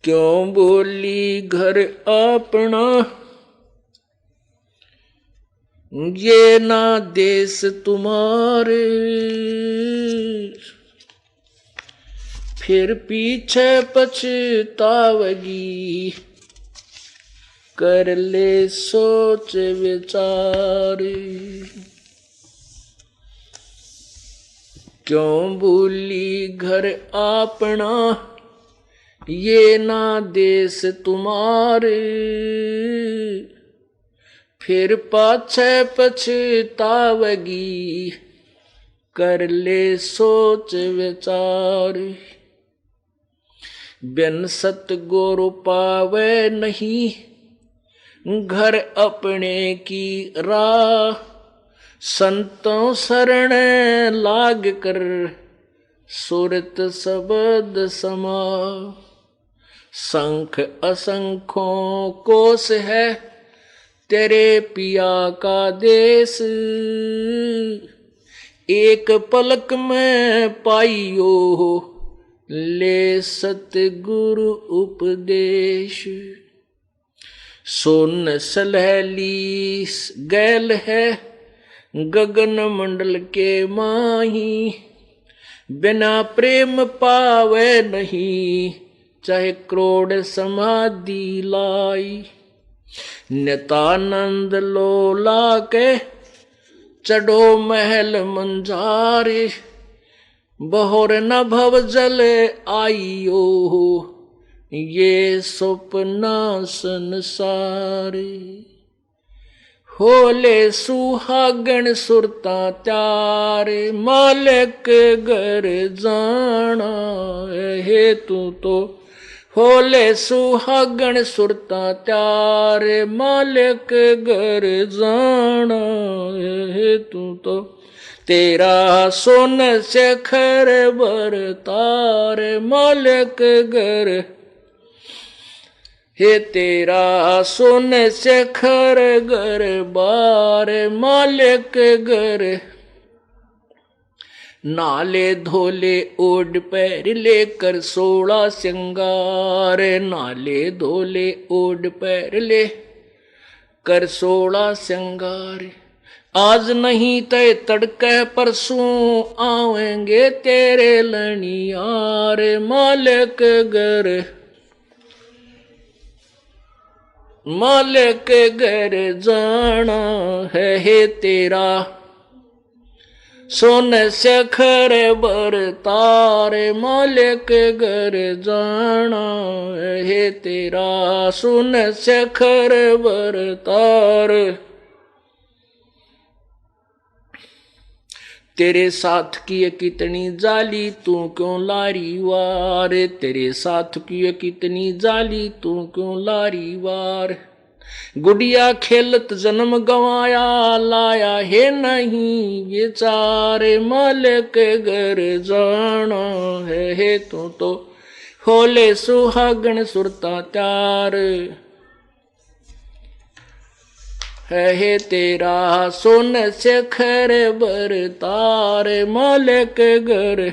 क्यों बोली घर अपना, ये ना देश तुम्हारे, फिर पीछे पछतावगी, कर ले सोच विचार। क्यों भूली घर अपना, ये ना देश तुम्हारे, फिर पाछे पछतावगी, कर ले सोच विचार। बिन सतगुरु पावे नहीं, घर अपने की राह, संतों शरण लाग कर, सुरत शब्द समा। शंख असंख्यों कोस है, तेरे पिया का देश, एक पलक में पाइयो, ले सतगुरु उपदेश। सोन सलहली गैल है, गगन मंडल के माही, बिना प्रेम पावे नहीं, चाहे करोड़ समाधि लाई। नितानंद लोला के, चढ़ो महल मंजारे, बहुर न भव जल आइयो, ये सपना संसारे। होले सुहागन सुरता त्यारे, मालिक घर जाना है तू तो। होले सुहागन सुरता त्यारे, मालिक घर जाना है तू तो। तेरा सोन शेखर बर तारे, मालिक घर हे तेरा सोन शेखर घर बार, मालिक घर। नाले धोले ओढ़ पैर लेकर 16 श्रृंगार, नाले धोले ओढ़ पैर ले कर 16 श्रृंगार। आज नहीं तय तड़के परसों आवेंगे तेरे लनियार, मालिक घर। मालिक घर जाना है तेरा, सोन शेखर बर तारे, मालिक घर जाना है तेरा, सोन शेखर बर तार। तेरे साथ की कितनी जाली, तू क्यों लारी वार, तेरे साथ की कितनी जाली, तू क्यों लारी वार। गुड़िया खेलत जन्म गवाया, लाया है नहीं बेचारे, मालिक घर जाना है तू तो। होले सुहागन सुरता त्यार है तेरा, सोन शेखर बर तारे, मालिक घर।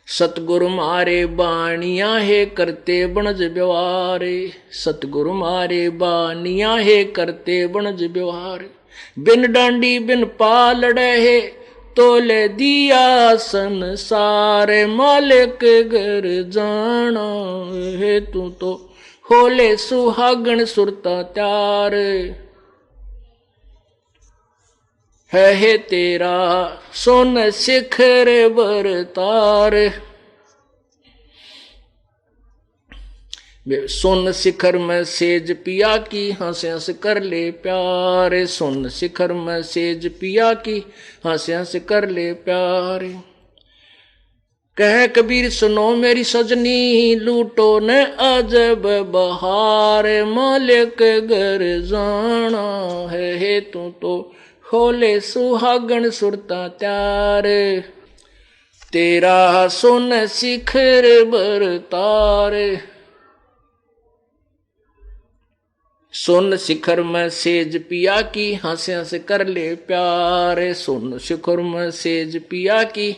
सतगुरु मारे बानिया है करते बनज व्यवहारे, सतगुरु मारे बानिया है करते बनज व्यवहार। बिन डांडी बिन पालड़े है, तोले दिया संसार, मालिक घर जाना है तू तो। होले सुहागन सुरता त्यार है तेरा, सोन शिखर बर तार। सोन शिखर में सेज पिया की, हंस हंस कर ले प्यार, सोन शिखर में सेज पिया की, हंस हंस कर ले प्यार। कह कबीर सुनो मेरी सजनी, लूटो न अजब बहार, मालिक घर जाना है तू तो। होले सुहागन सुरता त्यार, तेरा सोन शिखर बर तार। सोन शिखर में सेज पिया की, हंस हंस कर ले प्यार, सोन शिखर में सेज पिया की,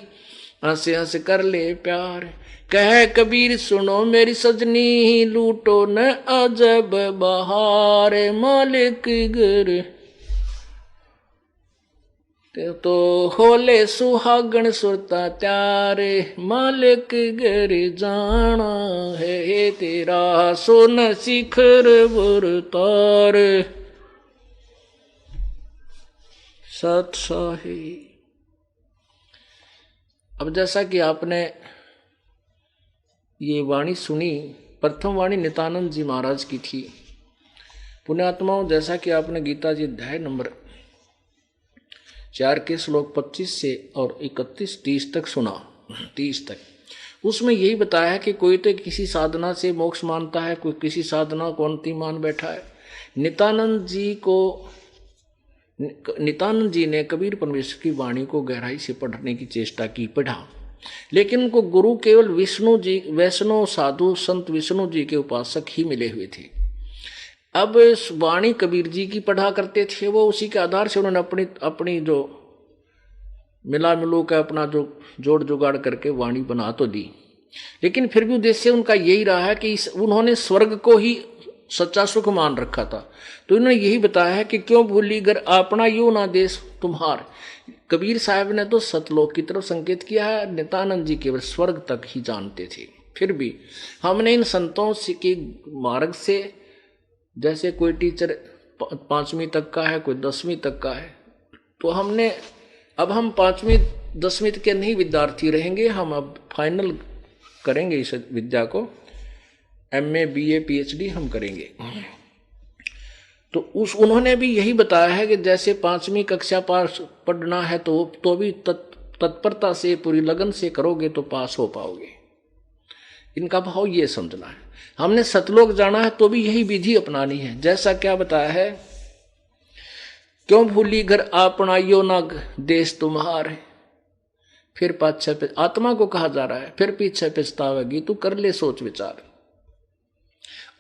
हंस हंस कर ले प्यार। कह कबीर सुनो मेरी सजनी, लूटो न अजब बहार, मालिक घर तो होले सुहागण सुरता त्यारे, मालिक घर जाना है तेरा, सोन शिखर बुरतार सत साही। अब जैसा कि आपने ये वाणी सुनी, प्रथम वाणी नित्यानंद जी महाराज की थी। पुण्यात्माओं, जैसा कि आपने गीता जी अध्याय नंबर 4 के श्लोक 25 से और 31-30 तक सुना, 30 तक, उसमें यही बताया है कि कोई तो किसी साधना से मोक्ष मानता है, कोई किसी साधना को अंतिम मान बैठा है। नित्यानंद जी ने कबीर परमेश्वर की वाणी को गहराई से पढ़ने की चेष्टा की, पढ़ा, लेकिन उनको गुरु केवल विष्णु जी, वैष्णव साधु संत विष्णु जी के उपासक ही मिले हुए थे। अब वाणी कबीर जी की पढ़ा करते थे, वो उसी के आधार से उन्होंने अपनी जो मिला मिलू का अपना जो जोड़ जुगाड़ करके वाणी बना तो दी, लेकिन फिर भी उद्देश्य उनका यही रहा है कि उन्होंने स्वर्ग को ही सच्चा सुख मान रखा था। तो इन्होंने यही बताया है कि क्यों भूली घर अपना यूं ना देश तुम्हार। कबीर साहब ने तो सतलोक की तरफ संकेत किया है, नित्यानंद जी केवल स्वर्ग तक ही जानते थे। फिर भी हमने इन संतों के मार्ग से, जैसे कोई टीचर 5वीं तक का है, कोई 10वीं तक का है, तो अब हम 5वीं 10वीं के नहीं विद्यार्थी रहेंगे, हम अब फाइनल करेंगे इस विद्या को, MA BA PhD हम करेंगे। तो उन्होंने भी यही बताया है कि जैसे 5वीं कक्षा पास पढ़ना है तो भी तत्परता से पूरी लगन से करोगे तो पास हो पाओगे। इनका भाव ये समझना है। हमने सतलोक जाना है तो भी यही विधि अपनानी है। जैसा क्या बताया है, क्यों भूली घर अपना यो ना देश तुम्हार, फिर पाछे पे आत्मा को कहा जा रहा है, फिर पीछे पछतावेगी तू कर ले सोच विचार,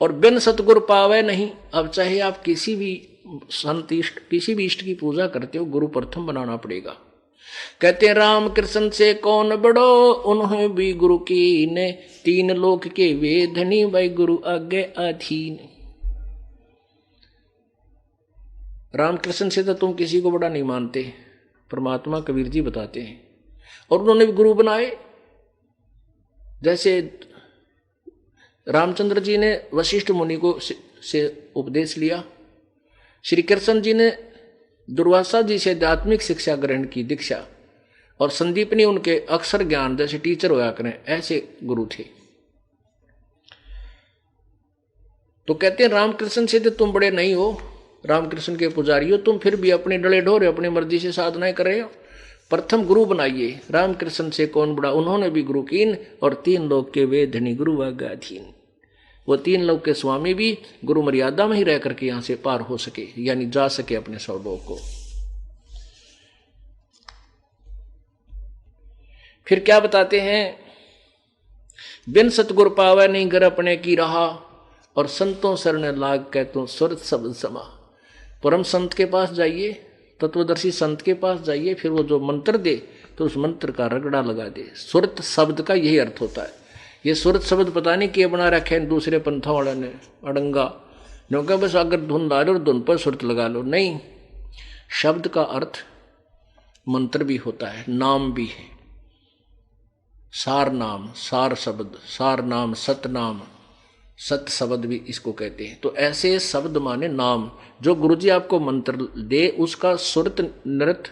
और बिन सतगुरु पावे नहीं। अब चाहे आप किसी भी इष्ट की पूजा करते हो, गुरु प्रथम बनाना पड़ेगा। कहते हैं राम कृष्ण से कौन बड़ो, उन्हें भी गुरु की ने, 3 लोक के वेधनी भाई गुरु आगे अधीन। राम कृष्ण से तो तुम किसी को बड़ा नहीं मानते, परमात्मा कबीर जी बताते हैं, और उन्होंने भी गुरु बनाए। जैसे रामचंद्र जी ने वशिष्ठ मुनि को से उपदेश लिया, श्री कृष्ण जी ने दुर्वासा जी से आध्यात्मिक शिक्षा ग्रहण की, दीक्षा, और संदीप ने उनके अक्षर ज्ञान जैसे टीचर होया करें, ऐसे गुरु थे। तो कहते हैं रामकृष्ण से तो तुम बड़े नहीं हो, रामकृष्ण के पुजारी हो, तुम फिर भी अपने डले ढोरे अपनी मर्जी से साधनाएं कर रहे हो, प्रथम गुरु बनाइए। रामकृष्ण से कौन बड़ा, उन्होंने भी गुरु कीन, और 3 लोक के वेधनी गुरु आगाधीन। वो 3 लोक के स्वामी भी गुरु मर्यादा में ही रह करके यहां से पार हो सके, यानी जा सके अपने स्वलोक को। फिर क्या बताते हैं, बिन सतगुर पावे नहीं घर अपने की रहा, और संतों शरण लाग के तो सुरत शब्द समा। परम संत के पास जाइए, तत्वदर्शी संत के पास जाइए, फिर वो जो मंत्र दे तो उस मंत्र का रगड़ा लगा दे। सुरत शब्द का यही अर्थ होता है। ये सुरत शब्द पता नहीं किए बना रखे हैं दूसरे पंथों वाले ने, अड़ंगा क्योंकि बस अगर धुन डालो और धुन पर सुरत लगा लो, नहीं। शब्द का अर्थ मंत्र भी होता है, नाम भी है। सार नाम, सार शब्द, सार नाम, सतनाम, सत शब्द भी इसको कहते हैं। तो ऐसे शब्द माने नाम, जो गुरुजी आपको मंत्र दे उसका सुरत नृत्य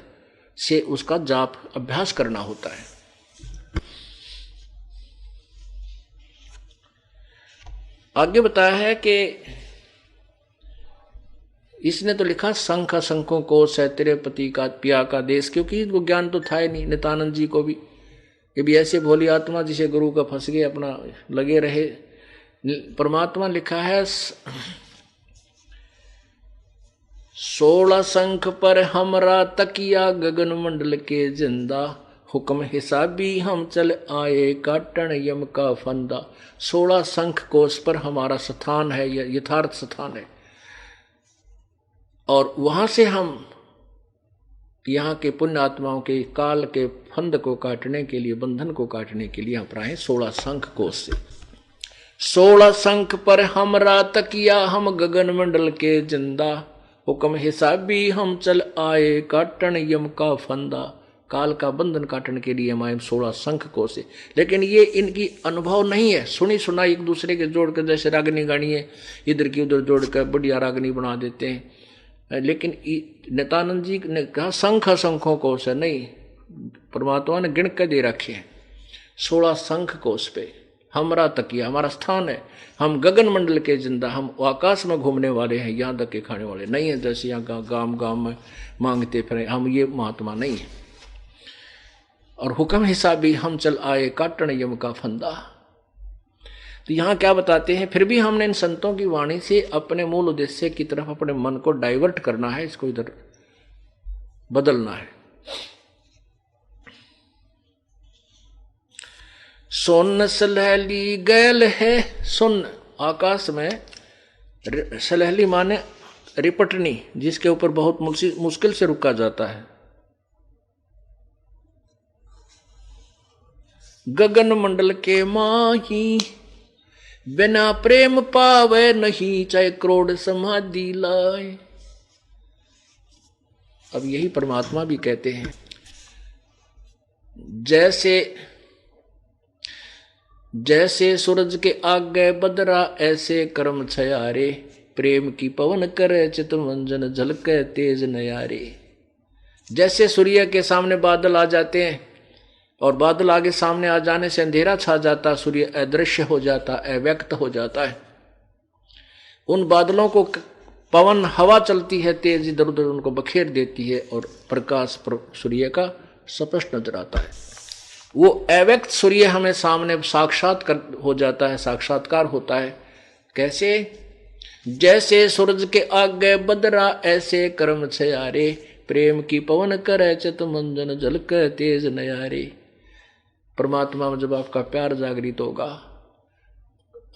से उसका जाप अभ्यास करना होता है। आगे बताया है कि इसने तो लिखा शंख शंखों को से तेरे पति का पिया का देश, क्योंकि इनको ज्ञान तो था ही नहीं। नित्यानंद जी को भी, ये भी ऐसे भोली आत्मा जिसे गुरु का फंस गए, अपना लगे रहे। परमात्मा लिखा है 16 शंख पर हमरा तकिया गगन मंडल के जिंदा, हुक्म हिसाबी हम चल आए काटन यम का फंदा। 16 शंख कोश पर हमारा स्थान है, यथार्थ स्थान है, और वहां से हम कि यहाँ के पुण्य आत्माओं के काल के फंद को काटने के लिए, बंधन को काटने के लिए यहाँ पर आए 16 शंख कोश से। 16 शंख पर हमरा तकिया, हम गगन मंडल के जिंदा, हुक्म हिसाबी हम चल आए, काटन यम का फंदा। काल का बंधन काटने के लिए हम आए 16 शंख कोश से। लेकिन ये इनकी अनुभव नहीं है, सुनी सुना एक दूसरे के जोड़कर, जैसे रागनी गानी है इधर की उधर जोड़कर बढ़िया रागनी बना देते हैं। लेकिन नित्यानंद जी ने कहा शंख शंखों कोश है, नहीं, परमात्मा ने गिण के दे रखे हैं 16 शंख कोश पे। हमारा तकिया, हमारा स्थान है, हम गगन मंडल के जिंदा, हम आकाश में घूमने वाले हैं, यहाँ तक के खाने वाले नहीं है जैसे यहाँ गांव गांव में मांगते फिरे, हम ये महात्मा नहीं है। और हुक्म हिसाबी हम चल आए, काटन यम का फंदा। तो यहाँ क्या बताते हैं, फिर भी हमने इन संतों की वाणी से अपने मूल उद्देश्य की तरफ अपने मन को डाइवर्ट करना है, इसको इधर बदलना है। सोन सलहली गैल है, सुन आकाश में, सलहली माने रिपटनी, जिसके ऊपर बहुत मुश्किल से रुका जाता है। गगन मंडल के माही, बिना प्रेम पावे नहीं, चाहे करोड़ समाधि लाए। अब यही परमात्मा भी कहते हैं, जैसे सूरज के आगे बदरा, ऐसे कर्म छयारे, प्रेम की पवन करे चितमंजन, झलके तेज नयारे। जैसे सूर्य के सामने बादल आ जाते हैं और बादल आगे सामने आ जाने से अंधेरा छा जाता, सूर्य अदृश्य हो जाता, अव्यक्त हो जाता है। उन बादलों को पवन हवा चलती है तेज, इधर उधर उनको बखेर देती है और प्रकाश सूर्य का स्पष्ट नजर आता है। वो अव्यक्त सूर्य हमें सामने हो जाता है, साक्षात्कार होता है। कैसे? जैसे सूरज के आगे बदरा, ऐसे कर्म छयारे, प्रेम की पवन करे चित मंजन, झलक तेज नयारे। परमात्मा में जब आपका प्यार जागृत होगा,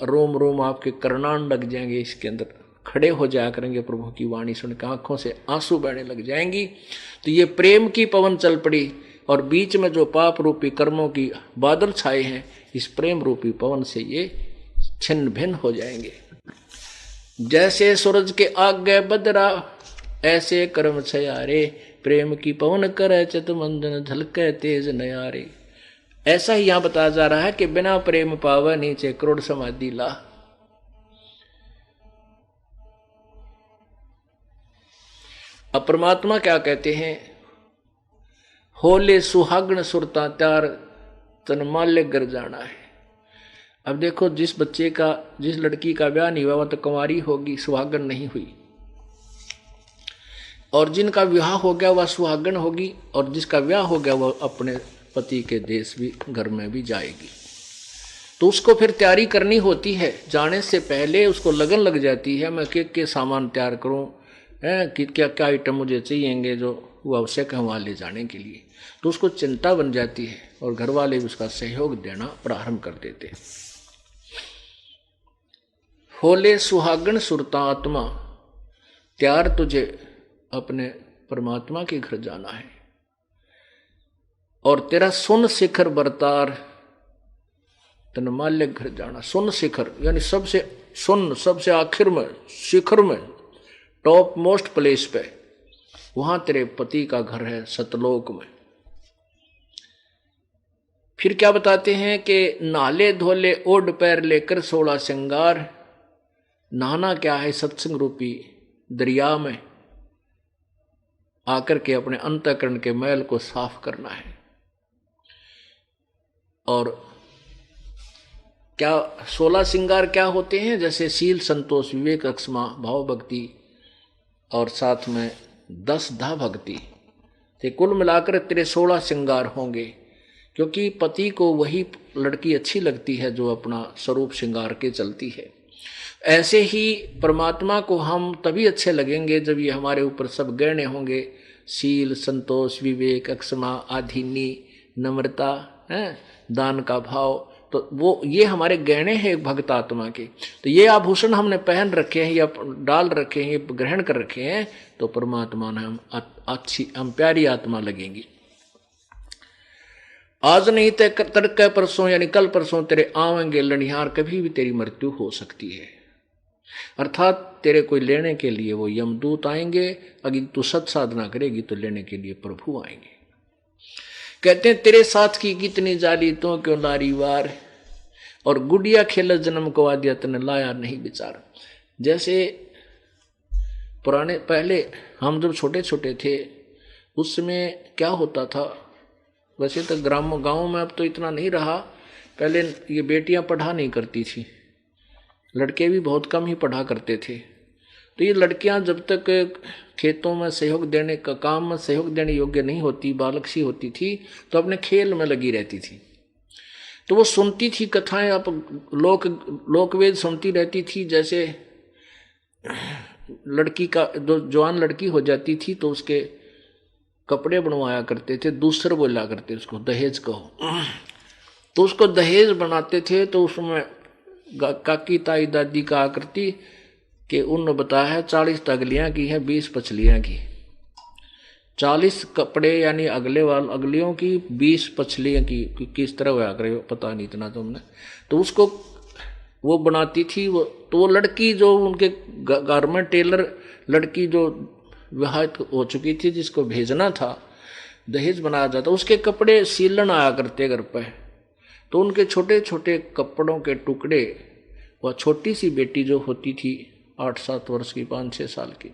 रोम रोम आपके करनान लग जाएंगे, इसके अंदर खड़े हो जाया करेंगे, प्रभु की वाणी सुनकर आंखों से आंसू बहने लग जाएंगी। तो ये प्रेम की पवन चल पड़ी और बीच में जो पाप रूपी कर्मों की बादल छाए हैं, इस प्रेम रूपी पवन से ये छिन्न भिन्न हो जाएंगे। जैसे सूरज के आगे बदरा, ऐसे कर्म छयारे, प्रेम की पवन करे चित मंदन, झलके तेज नयारे। ऐसा ही यहां बताया जा रहा है कि बिना प्रेम पावे नीचे करोड़ समाधि ला। अब परमात्मा क्या कहते हैं, होले सुहागण सुरता त्यार, तन माल्य गर जाना है। अब देखो, जिस लड़की का ब्याह नहीं हुआ वह तो कुंवारी होगी, सुहागण नहीं हुई, और जिनका विवाह हो गया वह सुहागण होगी, और जिसका ब्याह हो गया वह अपने पति के देश भी, घर में भी जाएगी। तो उसको फिर तैयारी करनी होती है, जाने से पहले उसको लगन लग जाती है, मैं के सामान तैयार करूं, कि क्या क्या आइटम मुझे चाहिएंगे जो वो आवश्यक है वहाँ ले जाने के लिए। तो उसको चिंता बन जाती है और घर वाले भी उसका सहयोग देना प्रारंभ कर देते हैं। होले सुहागण सुरता आत्मा, त्यार तुझे अपने परमात्मा के घर जाना है, और तेरा सुन शिखर बरतार, तनमाल्य घर जाना। सुन शिखर यानी सबसे आखिर में, शिखर में, टॉप मोस्ट प्लेस पे, वहां तेरे पति का घर है, सतलोक में। फिर क्या बताते हैं कि नाले धोले ओढ़ पैर लेकर 16 श्रृंगार। नहाना क्या है, सत्संग रूपी दरिया में आकर के अपने अंतःकरण के मैल को साफ करना है। और क्या 16 श्रृंगार क्या होते हैं, जैसे शील, संतोष, विवेक, अक्षमा, भाव, भक्ति, और साथ में 10 धा भक्ति। तो कुल मिलाकर तेरे 16 श्रृंगार होंगे, क्योंकि पति को वही लड़की अच्छी लगती है जो अपना स्वरूप श्रृंगार के चलती है। ऐसे ही परमात्मा को हम तभी अच्छे लगेंगे जब ये हमारे ऊपर सब गहने होंगे, शील, संतोष, विवेक, अक्षमा, आधीनी, नम्रता, दान का भाव, तो वो ये हमारे गहने हैं भक्त आत्मा के। तो ये आभूषण हमने पहन रखे हैं या डाल रखे हैं, ये ग्रहण कर रखे हैं, तो परमात्मा ने हम प्यारी आत्मा लगेंगी। आज नहीं तड़के परसों यानी कल परसों तेरे आवेंगे लनिहार, कभी भी तेरी मृत्यु हो सकती है। अर्थात तेरे कोई लेने के लिए वो यमदूत आएंगे, अगर तू सत साधना करेगी तो लेने के लिए प्रभु आएंगे। कहते हैं तेरे साथ की कितनी जाली तो क्यों लारी वार, और गुड़िया खेल जन्म को आदिया तने लाया नहीं विचार। जैसे पुराने पहले हम जब छोटे छोटे थे उसमें क्या होता था, वैसे तो गाँव में अब तो इतना नहीं रहा, पहले ये बेटियां पढ़ा नहीं करती थी, लड़के भी बहुत कम ही पढ़ा करते थे। तो ये लड़कियां जब तक खेतों में सहयोग देने का काम में सहयोग देने योग्य नहीं होती, बालक सी होती थी, तो अपने खेल में लगी रहती थी। तो वो सुनती थी कथाएं, आप लोकवेद सुनती रहती थी। जैसे लड़की का जो जवान लड़की हो जाती थी तो उसके कपड़े बनवाया करते थे, दूसर बोला करते उसको दहेज कहो, तो उसको दहेज बनाते थे। तो उसमें काकी ताई दादी कहा करती कि उन्होंने बताया है 40 तगलियां की है, 20 पछलियां की। 40 कपड़े यानी अगलियों की, 20 पछलियां की। किस तरह होया करे पता नहीं इतना तुमने। तो उसको वो बनाती थी वो। तो वो लड़की जो उनके घर में टेलर लड़की जो विवाह हो चुकी थी, जिसको भेजना था, दहेज बनाया जाता, उसके कपड़े सीलन आया करते घर पे। तो उनके छोटे छोटे कपड़ों के टुकड़े, वह छोटी सी बेटी जो होती थी 8-7 वर्ष की, 5-6 साल की,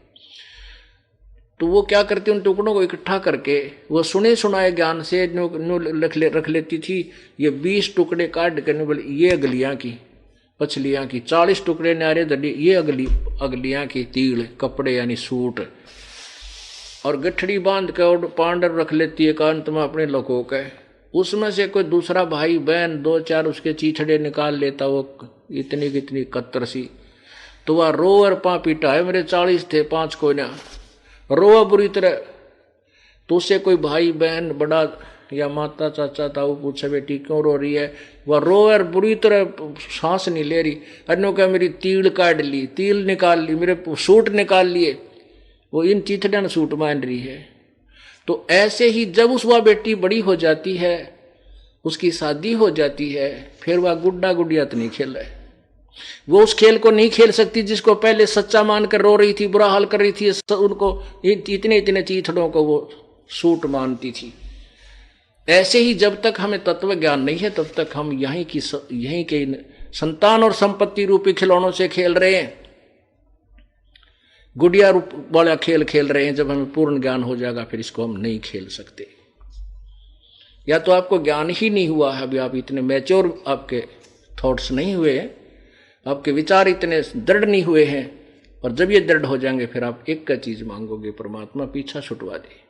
तो वो क्या करती, उन टुकड़ों को इकट्ठा करके वो सुने सुनाए ज्ञान से रख लेती थी। ये 20 टुकड़े काट करने बोले ये अगलियां की पछलियां की, 40 टुकड़े नारे दड़ी ये अगलियां की तील कपड़े यानी सूट, और गठड़ी बांध के और पांडर रख लेती है एकांत में अपने लोगों के। उसमें से कोई दूसरा भाई बहन 2-4 उसके चीथड़े निकाल लेता, वो इतनी कितनी कत्तर सी। तो वह रोवर पा पीटा है, मेरे 40 थे 5 कोई ना, रोआ बुरी तरह। तो उससे कोई भाई बहन बड़ा या माता चाचा था, वो पूछे बेटी क्यों रो रही है, वह रोवर बुरी तरह, सांस नहीं ले रही। अन्यों क्या मेरी तील काट ली, तील निकाल ली, मेरे सूट निकाल लिए, वो इन चीथड़िया ने सूट मान रही है। तो ऐसे ही जब वह बेटी बड़ी हो जाती है, उसकी शादी हो जाती है, फिर वह गुड्डा गुड़िया तो नहीं खेल रहे। वो उस खेल को नहीं खेल सकती जिसको पहले सच्चा मानकर रो रही थी, बुरा हाल कर रही थी, उनको इतने इतने चीथड़ों को वो सूट मानती थी। ऐसे ही जब तक हमें तत्व ज्ञान नहीं है तब तक हम यहीं के संतान और संपत्ति रूपी खिलौनों से खेल रहे हैं, गुड़िया रूप वाला खेल खेल रहे हैं। जब हमें पूर्ण ज्ञान हो जाएगा फिर इसको हम नहीं खेल सकते। या तो आपको ज्ञान ही नहीं हुआ है, अभी आप इतने मैच्योर आपके थॉट्स नहीं हुए, आपके विचार इतने दृढ़ नहीं हुए हैं, और जब ये दृढ़ हो जाएंगे फिर आप एक का चीज मांगोगे, परमात्मा पीछा छुटवा दे।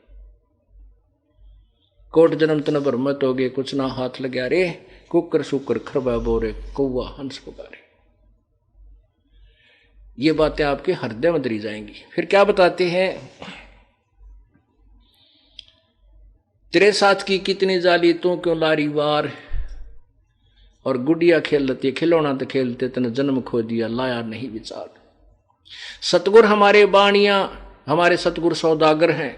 कोट जन्म तन भरमत हो गए, कुछ ना हाथ लग्या रे, कुकर शुकर खरबा बोरे, कौवा हंस पुकारे। ये बातें आपके हृदय में दरी जाएंगी। फिर क्या बताते हैं, तेरे साथ की कितनी जाली तू क्यों लारी वार, और गुड़िया खेलती खिलौना तो खेलते तने जन्म खो दिया लाया नहीं विचार। सतगुर हमारे बाणियां, हमारे सतगुर सौदागर हैं,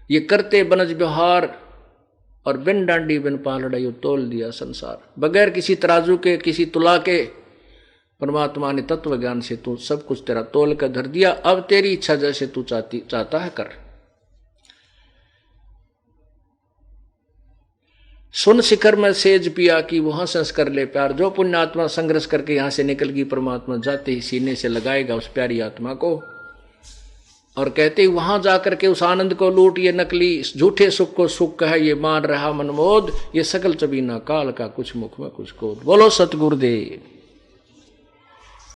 ये करते बनज व्यवहार, और बिन डांडी बिन पालड़ाई तोल दिया संसार। बगैर किसी तराजू के, किसी तुला के, परमात्मा ने तत्व ज्ञान से तू सब कुछ तेरा तोल कर धर दिया। अब तेरी इच्छा जैसे तू चाहता है कर। सुन शिखर में सेज पिया की वहां संस कर ले प्यार। जो पुण्यात्मा संघर्ष करके यहां से निकल गई, परमात्मा जाते ही सीने से लगाएगा उस प्यारी आत्मा को, और कहते ही वहां जाकर के उस आनंद को लूट। ये नकली झूठे सुख को सुख कहे, ये मान रहा मनमोद, ये सकल चबीना काल का कुछ मुख में कुछ को। बोलो सतगुरुदेव।